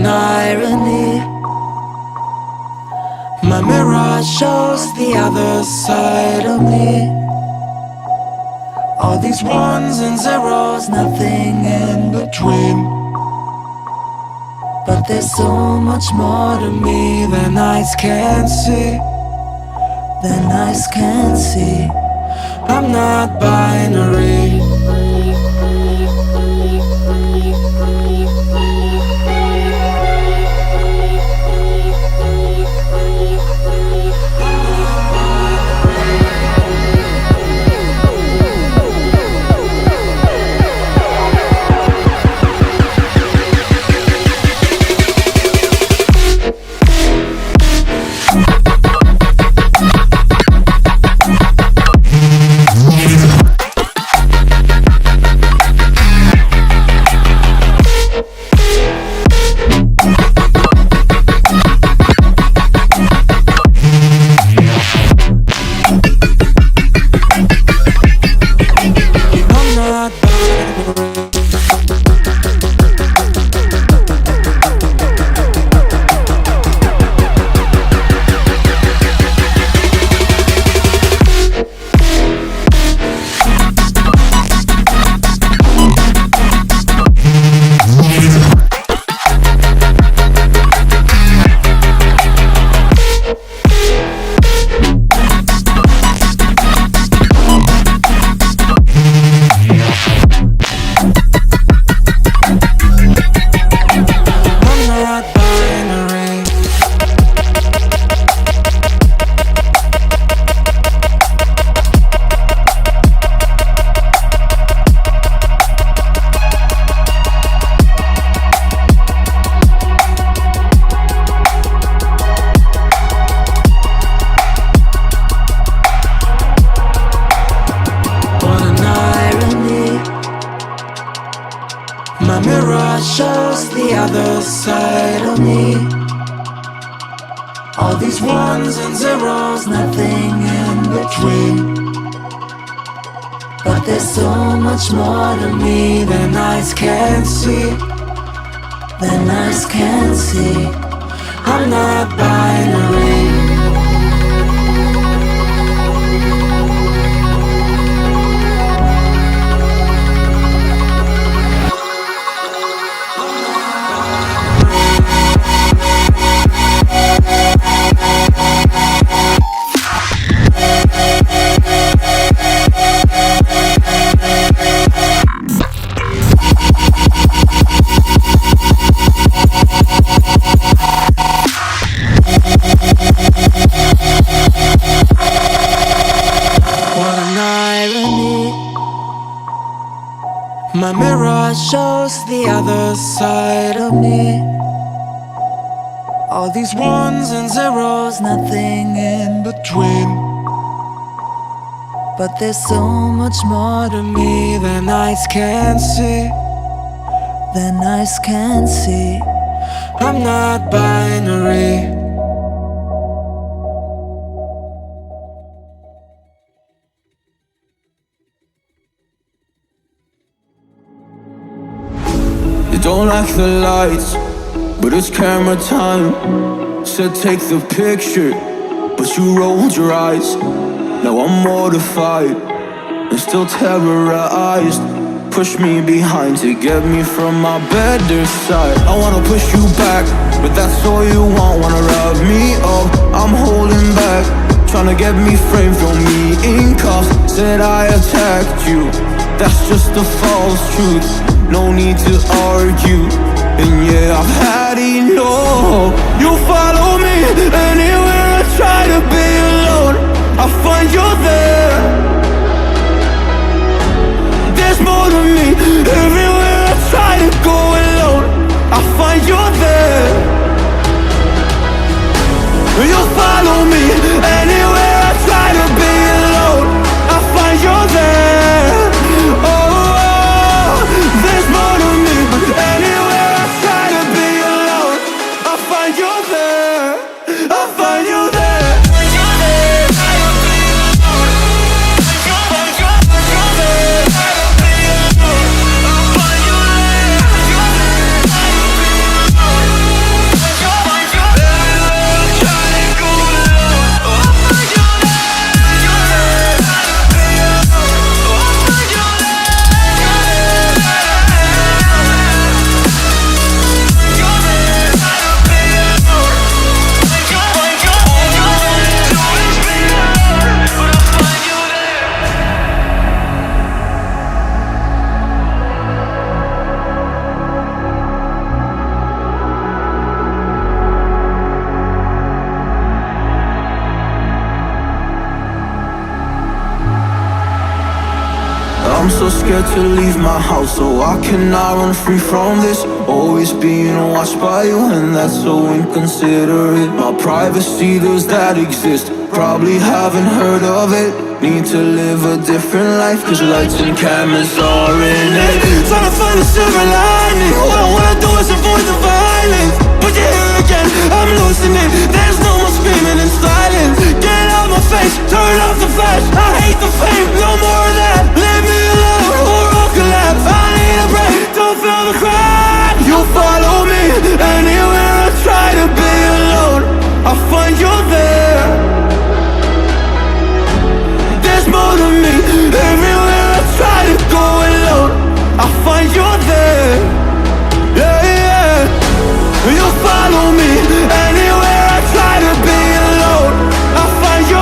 an irony. My mirror shows the other side of me. All these ones and zeros, nothing in between. But there's so much more to me than eyes can see. Than eyes can see. I'm not binary. My mirror shows the other side of me. All these ones and zeros, nothing in between. But there's so much more to me than eyes can see. Than eyes can see. I'm not binary. My mirror shows the other side of me. All these ones and zeros, nothing in between. But there's so much more to me than eyes can see. Than eyes can see. I'm not binary. Don't like the lights, but it's camera time. Said take the picture, but you rolled your eyes. Now I'm mortified and still terrorized. Push me behind to get me from my better side. I wanna push you back, but that's all you want. Wanna rub me up, I'm holding back. Tryna get me framed, throw me in cuffs. Said I attacked you, that's just a false truth. No need to argue, and yeah, I've had enough. You follow me anywhere I try to be alone. I find you there. There's more to me. Everywhere I try to go alone, I find you there. You follow me anywhere I try to be alone, I find you there. There's more to me. Anywhere I try to be alone, I find you there. I find you there. so scared to leave my house, so I cannot run free from this. Always being watched by you, and that's so inconsiderate. My privacy, does that exist? Probably haven't heard of it. Need to live a different life, cause lights and cameras are in it. Trying to find a silver lining. All I wanna do is avoid the violence, but you're here again, I'm losing it. There's no more screaming and silence. Get out my face, turn off the flash. I hate the fame, no more